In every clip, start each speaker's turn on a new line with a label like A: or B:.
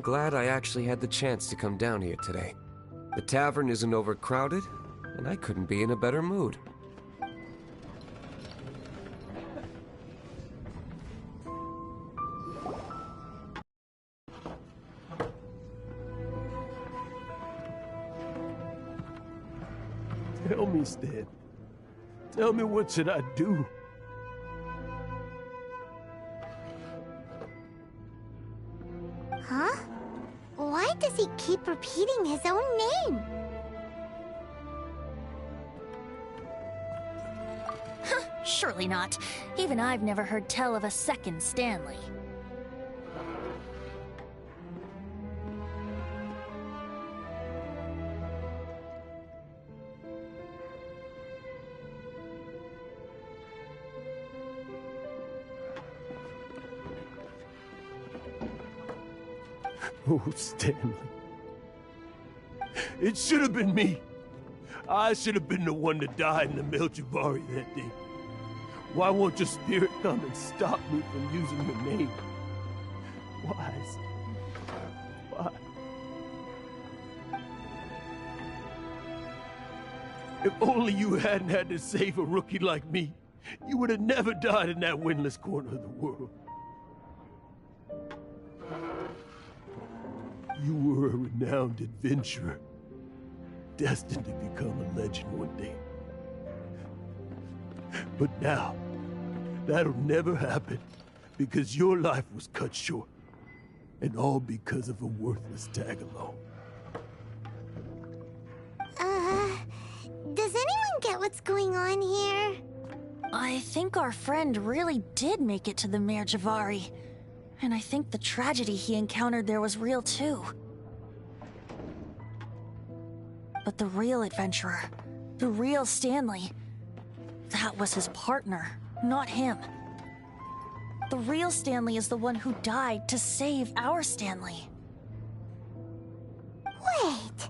A: glad I actually had the chance to come down here today. The tavern isn't overcrowded, and I couldn't be in a better mood.
B: Tell me, Stan. Tell me, what should I do?
C: Huh? Why does he keep repeating his own name?
D: Surely not. Even I've never heard tell of a second Stanley.
B: Oh, Stanley. It should have been me. I should have been the one that died in the Melchivari that day. Why won't your spirit come and stop me from using your name? Why? Why? If only you hadn't had to save a rookie like me, you would have never died in that windless corner of the world. You were a renowned adventurer, destined to become a legend one day. But now, that'll never happen, because your life was cut short, and all because of a worthless tag-along.
C: Does anyone get what's going on here?
D: I think our friend really did make it to the Merjavari. And I think the tragedy he encountered there was real too. But the real adventurer, the real Stanley, that was his partner, not him. The real Stanley is the one who died to save our Stanley.
C: Wait,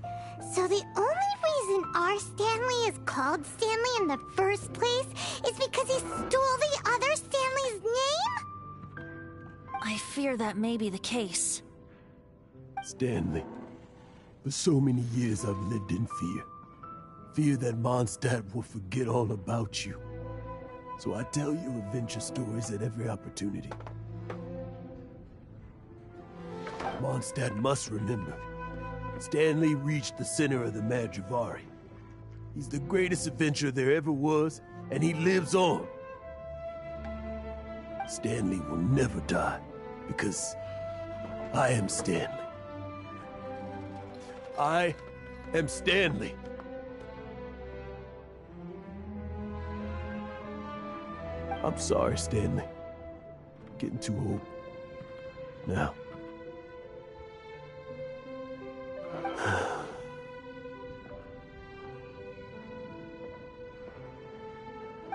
C: so the only reason our Stanley is called Stanley in the first place is because he stole the other Stanley's name?
D: I fear that may be the case.
B: Stanley, for so many years I've lived in fear. Fear that Mondstadt will forget all about you. So I tell you adventure stories at every opportunity. Mondstadt must remember. Stanley reached the center of the Merjavari. He's the greatest adventurer there ever was, and he lives on. Stanley will never die, because I am Stanley. I am Stanley. I'm sorry, Stanley. Getting too old. Now.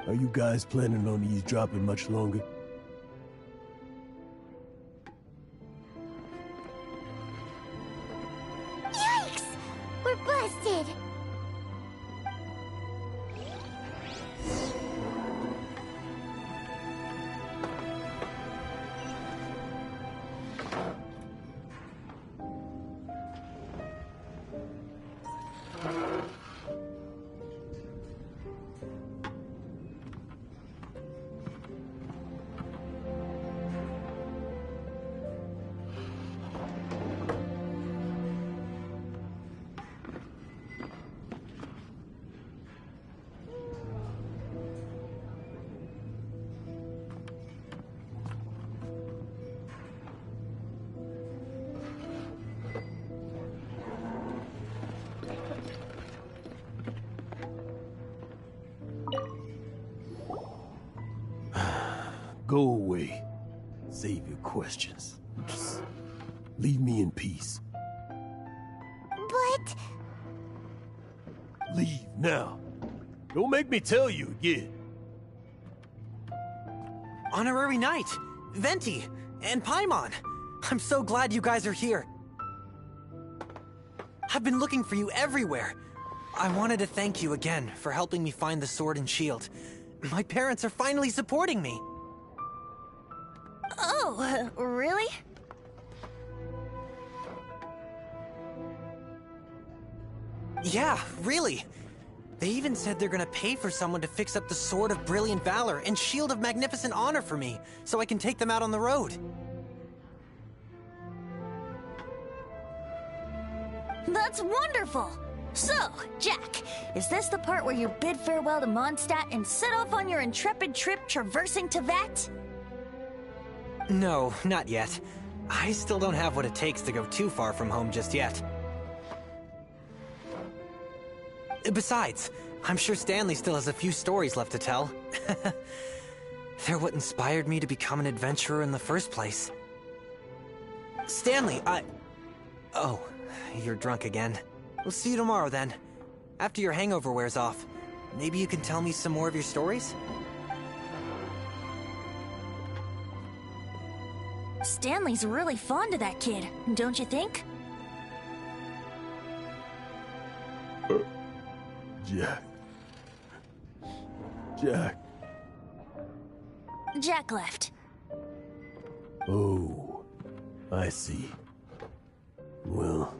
B: Are you guys planning on eavesdropping much longer?
C: Yikes! We're busted!
B: Go away. Save your questions. Just leave me in peace.
C: But...
B: Leave now. Don't make me tell you again.
E: Honorary Knight, Venti, and Paimon. I'm so glad you guys are here. I've been looking for you everywhere. I wanted to thank you again for helping me find the sword and shield. My parents are finally supporting me.
D: Oh, really?
E: Yeah, really. They even said they're gonna pay for someone to fix up the Sword of Brilliant Valor and Shield of Magnificent Honor for me, so I can take them out on the road.
D: That's wonderful! So, Jack, is this the part where you bid farewell to Mondstadt and set off on your intrepid trip traversing Tevat?
E: No, not yet. I still don't have what it takes to go too far from home just yet. Besides, I'm sure Stanley still has a few stories left to tell. They're what inspired me to become an adventurer in the first place. Stanley, Oh, you're drunk again. We'll see you tomorrow then. After your hangover wears off. Maybe you can tell me some more of your stories?
D: Stanley's really fond of that kid, don't you think?
B: Jack. Jack.
D: Jack left.
B: Oh, I see. Well,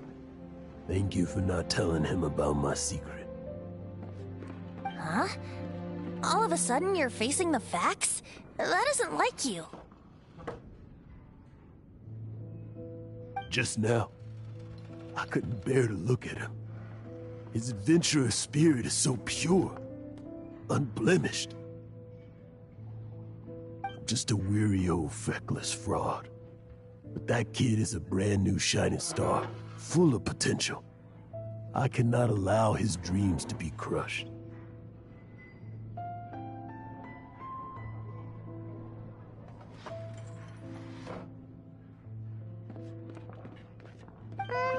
B: thank you for not telling him about my secret.
D: Huh? All of a sudden you're facing the facts? That isn't like you.
B: Just now, I couldn't bear to look at him. His adventurous spirit is so pure, unblemished. I'm just a weary old feckless fraud. But that kid is a brand new shining star, full of potential. I cannot allow his dreams to be crushed.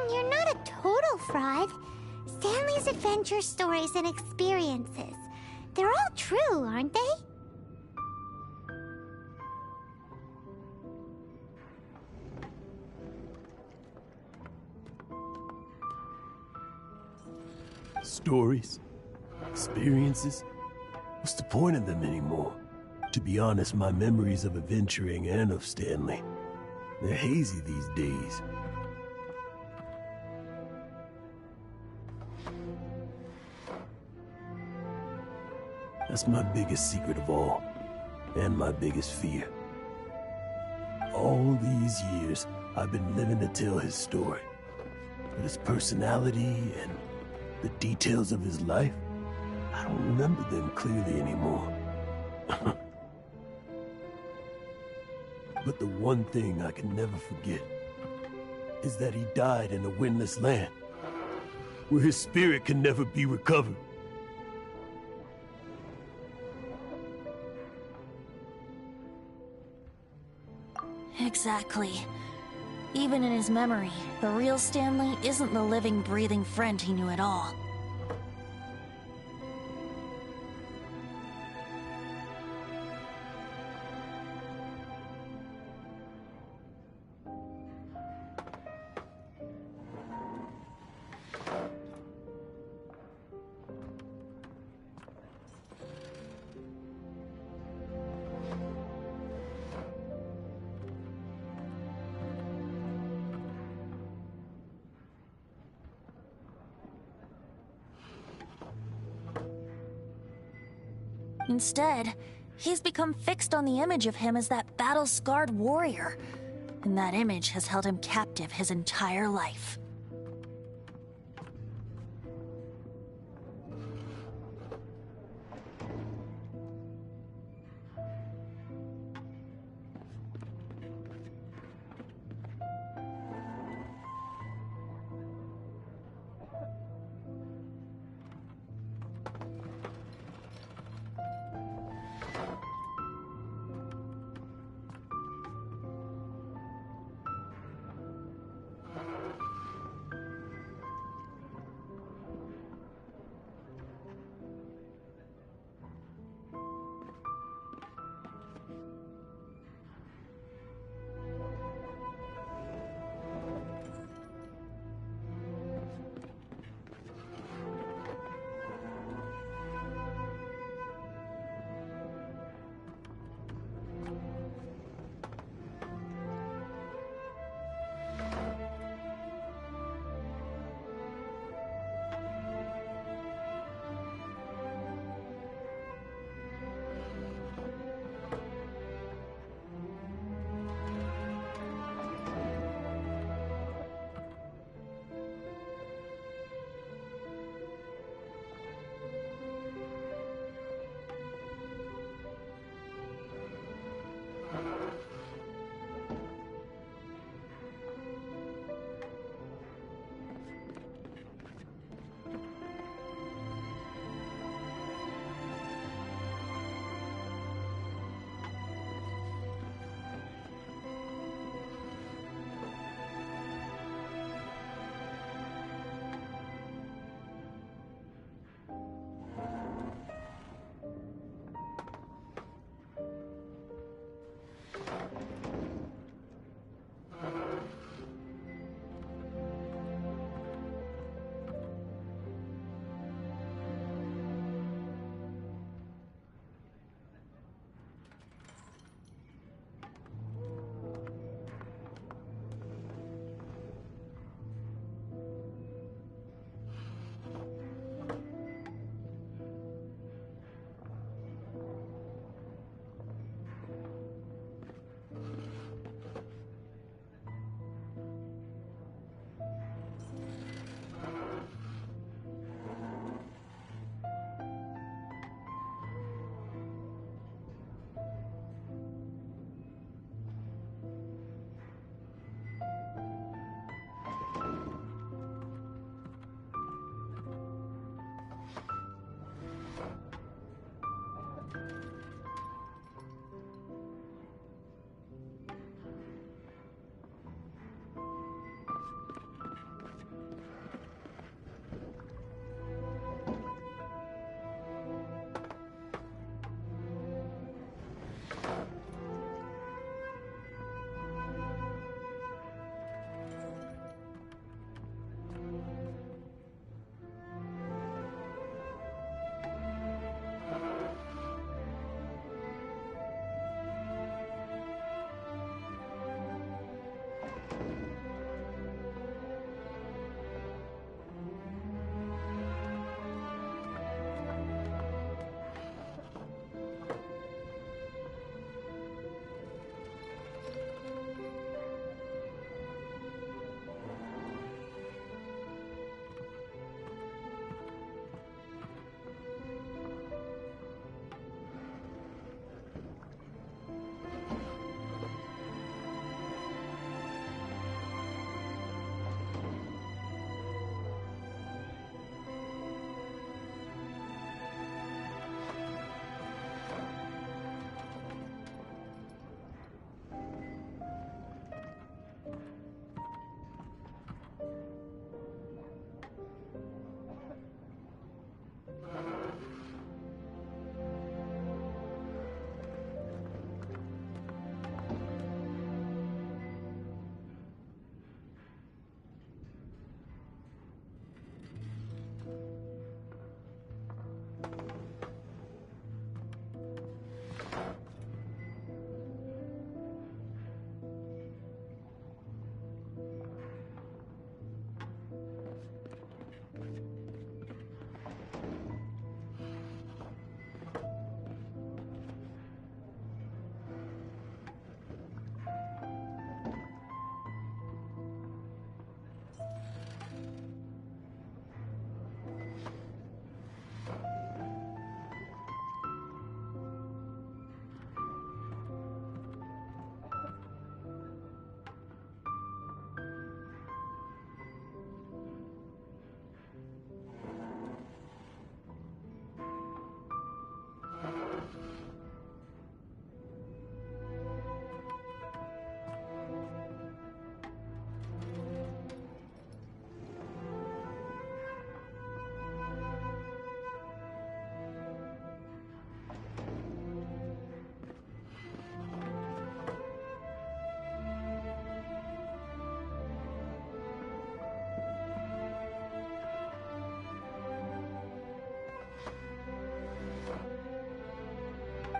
C: You're not a total fraud. Stanley's adventure stories and experiences. They're all true, aren't they?
B: Stories? Experiences? What's the point of them anymore? To be honest, my memories of adventuring and of Stanley, they're hazy these days. That's my biggest secret of all, and my biggest fear. All these years, I've been living to tell his story. But his personality and the details of his life, I don't remember them clearly anymore. But the one thing I can never forget is that he died in a windless land, where his spirit can never be recovered.
D: Exactly. Even in his memory, the real Stanley isn't the living, breathing friend he knew at all. Instead, he's become fixed on the image of him as that battle-scarred warrior, and that image has held him captive his entire life.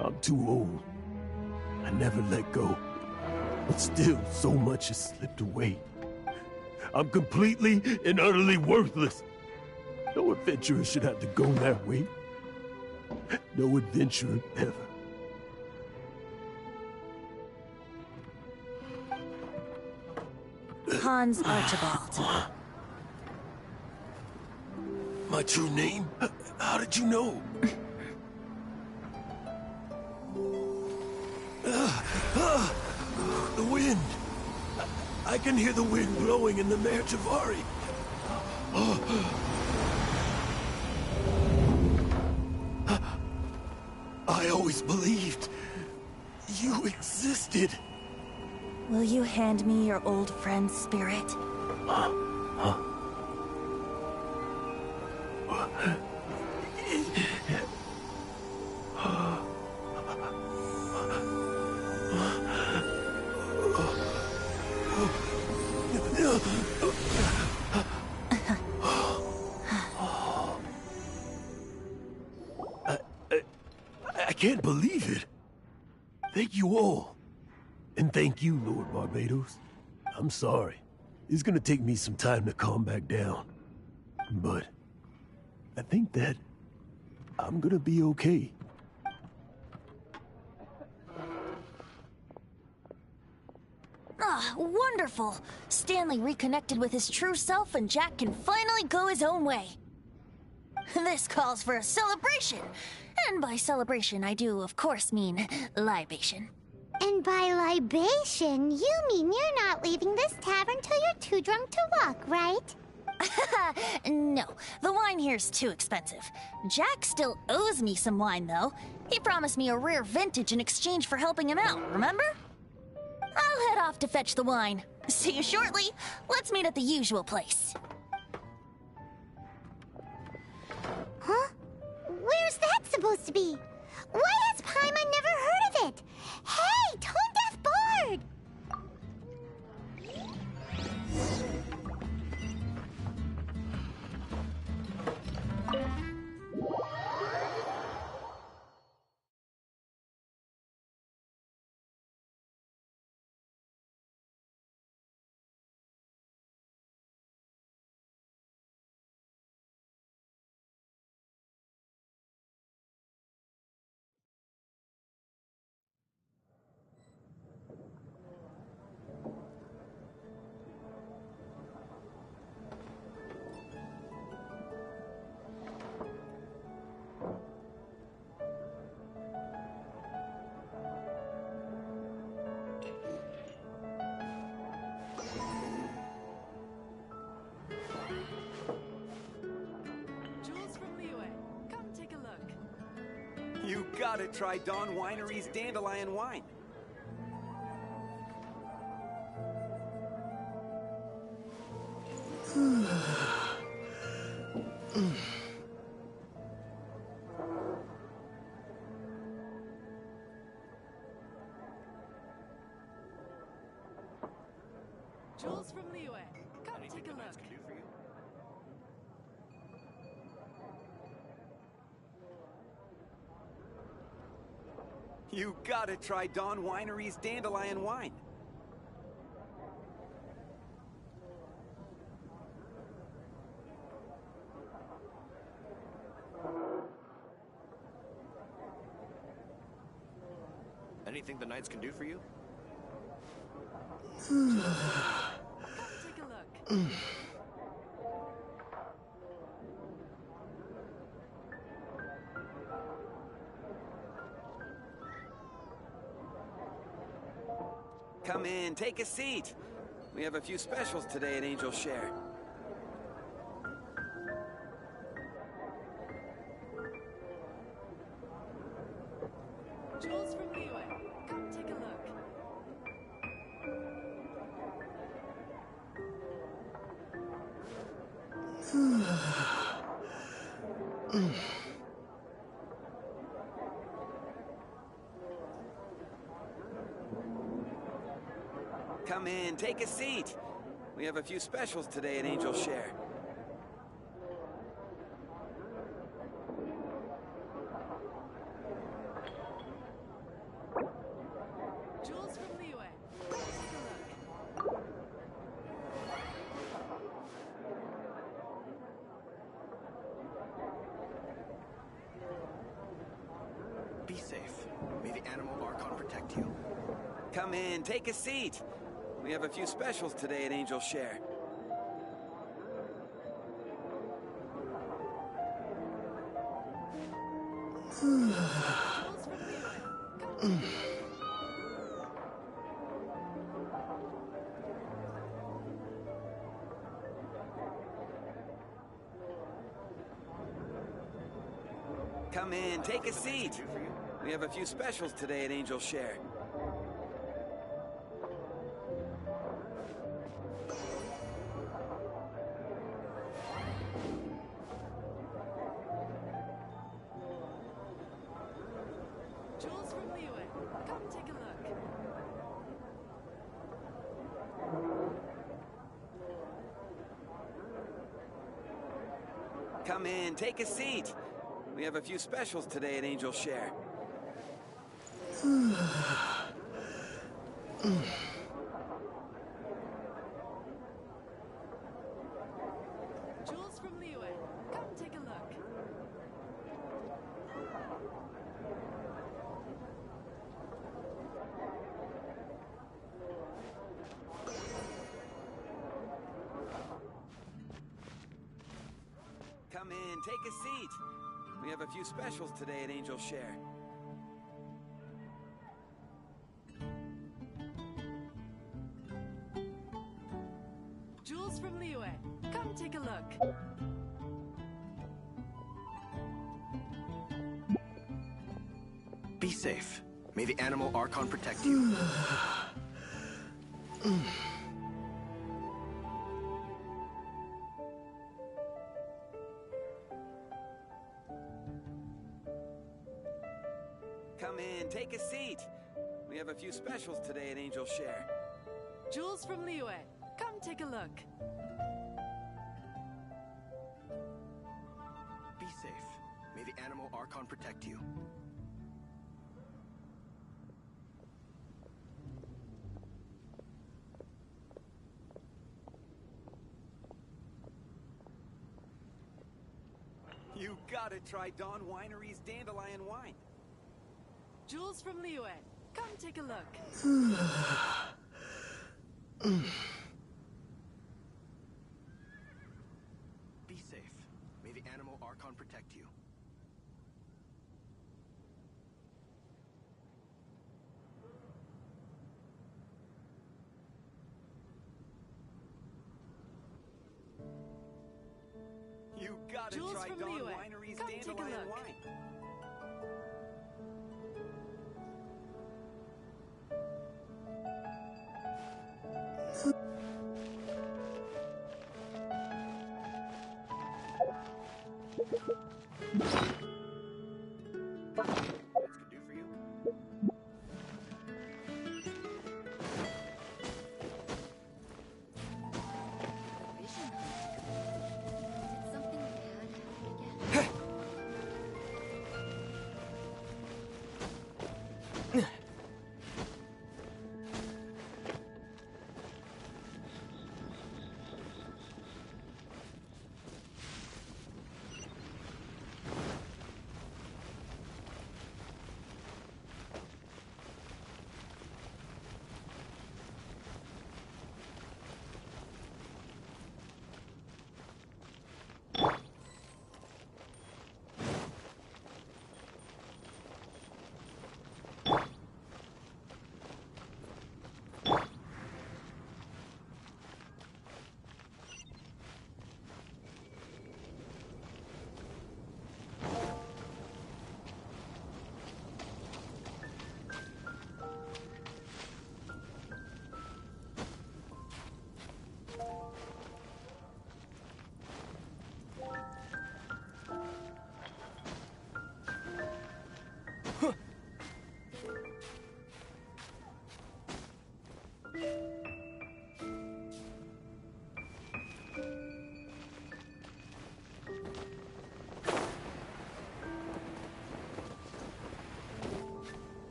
B: I'm too old. I never let go. But still, so much has slipped away. I'm completely and utterly worthless. No adventurer should have to go that way. No adventurer ever.
D: Hans Archibald.
B: My true name? How did you know? The wind. I can hear the wind blowing in the Mare Javari. I always believed you existed.
D: Will you hand me your old friend's spirit?
B: I can't believe it. Thank you all. And thank you, Lord Barbados. I'm sorry. It's gonna take me some time to calm back down. But I think that I'm gonna be okay.
D: Ah, wonderful! Stanley reconnected with his true self and Jack can finally go his own way. This calls for a celebration. And by celebration, I do, of course, mean libation.
C: And by libation, you mean you're not leaving this tavern till you're too drunk to walk, right?
D: No, the wine here's too expensive. Jack still owes me some wine, though. He promised me a rare vintage in exchange for helping him out, remember? I'll head off to fetch the wine. See you shortly. Let's meet at the usual place.
C: Huh? Where's that supposed to be? Why has Paimon never heard of it? Hey, Tone Deaf Bard!
F: You gotta try Dawn Winery's Dandelion Wine.
G: Jules from Liyue, come take a look.
F: You gotta try Dawn Winery's Dandelion Wine.
H: Anything the Knights can do for you?
G: Come take a look.
F: Come in, take a seat. We have a few specials today at Angel Share.
G: Jules from Liyue, come take a look.
F: Come in, take a seat. We have a few specials today at Angel Share.
H: Be safe. May the animal Archon protect you.
F: Come in, take a seat. We have a few specials today at Angel Share.
G: Jules from Liyue. Come take a look.
F: Come in, take a seat. We have a few specials today at Angel Share.
G: Jules from Liyue. Come take a look.
F: Come in, take a seat. We have a few specials today at Angel Share.
G: Jules from Liyue. Come take a look.
F: Come in, take a seat. We have a few specials today at Angel Share.
G: Jules from Liyue. Come take a look.
H: Be safe. May the animal Archon protect you.
F: Come in, take a seat. We have a few specials today at Angel Share.
G: Jules from Liyue. Come take a look.
H: Be safe. May the animal Archon protect you.
F: You gotta try Dawn Winery's Dandelion Wine.
G: Jules from Liyue. Come take a look.
H: Be safe. May the animal Archon protect you.
F: You gotta
G: Jules
F: try
G: from
F: Dawn
G: Liyue.
F: Winery's
G: Come take a
F: Dandelion
G: look.
F: Wine.
H: Nights could do for you.
I: Vision hunt. Did something bad happen again?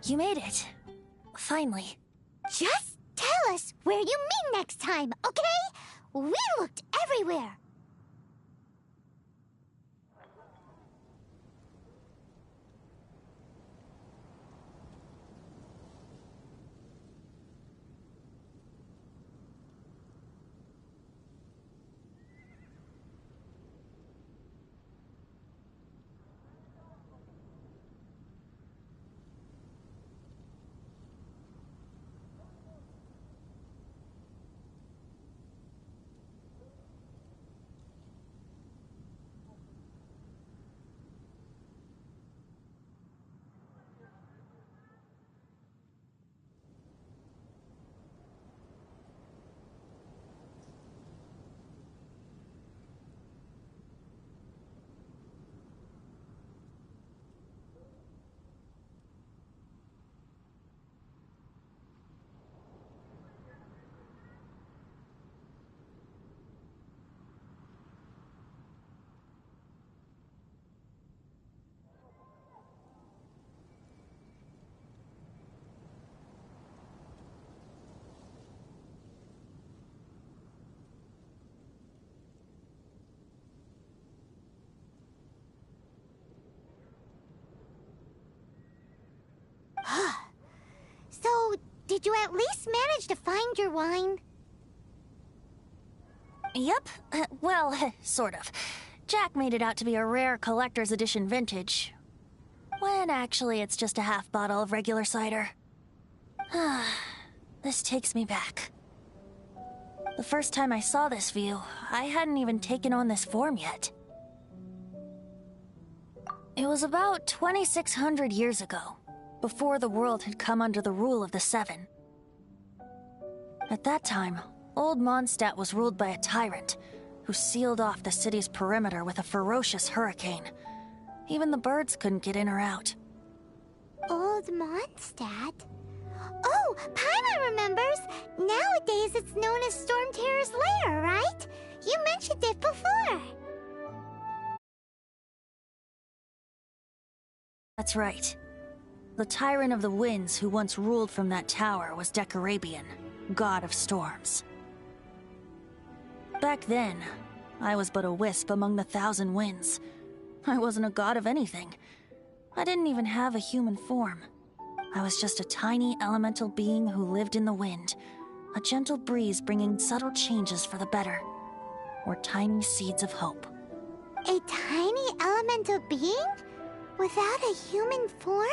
D: You made it. Finally.
C: Just tell us where you meet next time, okay? We looked everywhere. So, did you at least manage to find your wine?
D: Yep. Well, sort of. Jack made it out to be a rare collector's edition vintage. When actually it's just a half bottle of regular cider. This takes me back. The first time I saw this view, I hadn't even taken on this form yet. It was about 2,600 years ago, before the world had come under the rule of the Seven. At that time, Old Mondstadt was ruled by a tyrant who sealed off the city's perimeter with a ferocious hurricane. Even the birds couldn't get in or out.
C: Old Mondstadt? Oh, Paimon remembers! Nowadays it's known as Storm Terror's lair, right? You mentioned it before.
D: That's right. The Tyrant of the Winds who once ruled from that tower was Decarabian, god of storms. Back then, I was but a wisp among the thousand winds. I wasn't a god of anything. I didn't even have a human form. I was just a tiny elemental being who lived in the wind, a gentle breeze bringing subtle changes for the better, or tiny seeds of hope.
C: A tiny elemental being? Without a human form?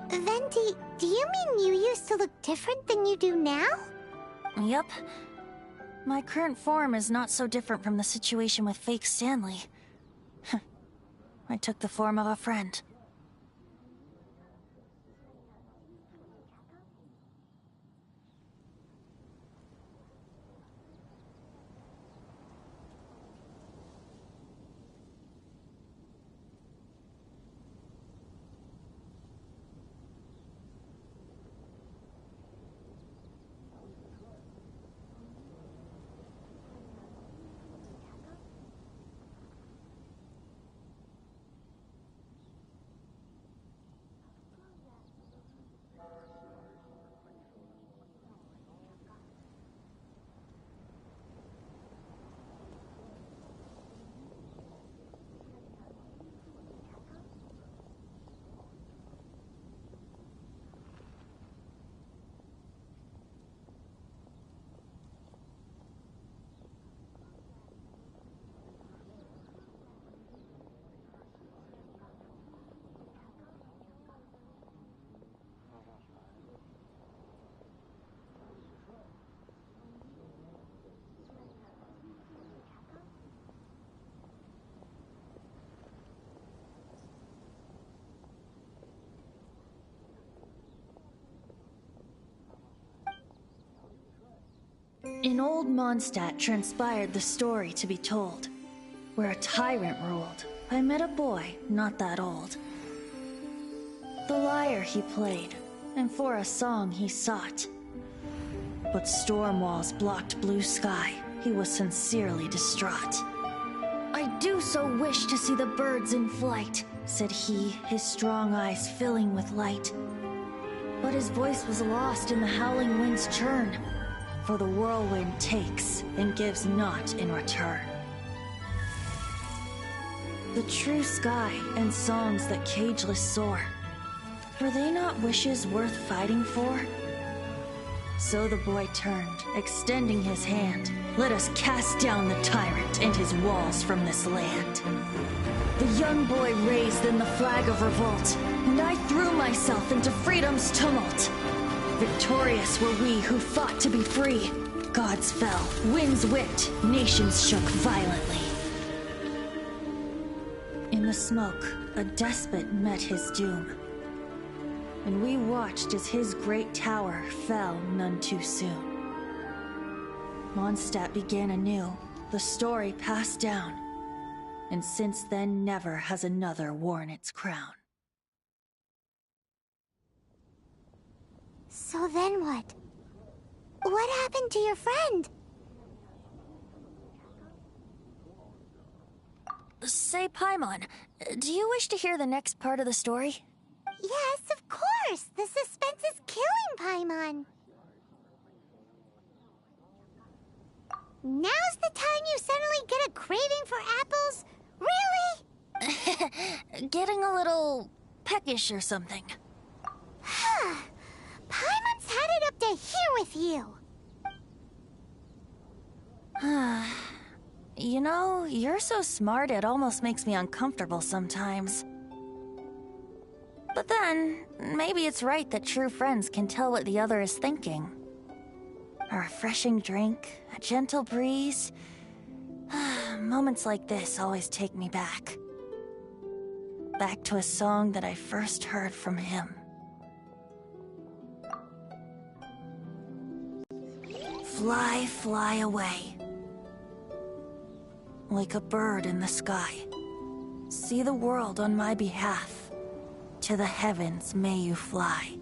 C: Venti, do you mean you used to look different than you do now?
D: Yep. My current form is not so different from the situation with fake Stanley. I took the form of a friend. In Old Mondstadt transpired the story to be told. Where a tyrant ruled, I met a boy not that old. The lyre he played, and for a song he sought. But storm walls blocked blue sky, he was sincerely distraught. I do so wish to see the birds in flight, said he, his strong eyes filling with light. But his voice was lost in the howling wind's churn, for the whirlwind takes and gives not in return. The true sky and songs that cageless soar, were they not wishes worth fighting for? So the boy turned, extending his hand. Let us cast down the tyrant and his walls from this land. The young boy raised then the flag of revolt, and I threw myself into freedom's tumult. Victorious were we who fought to be free. Gods fell, winds whipped, nations shook violently. In the smoke, a despot met his doom, and we watched as his great tower fell none too soon. Mondstadt began anew, the story passed down, and since then never has another worn its crown.
C: So then what? What happened to your friend?
D: Say, Paimon, do you wish to hear the next part of the story?
C: Yes, of course! The suspense is killing, Paimon! Now's the time you suddenly get a craving for apples? Really?
D: Getting a little peckish or something.
C: Paimon's had it up to here with you!
D: You know, you're so smart it almost makes me uncomfortable sometimes. But then, maybe it's right that true friends can tell what the other is thinking. A refreshing drink, a gentle breeze. Moments like this always take me back. Back to a song that I first heard from him. Fly, fly away. Like a bird in the sky. See the world on my behalf. To the heavens may you fly.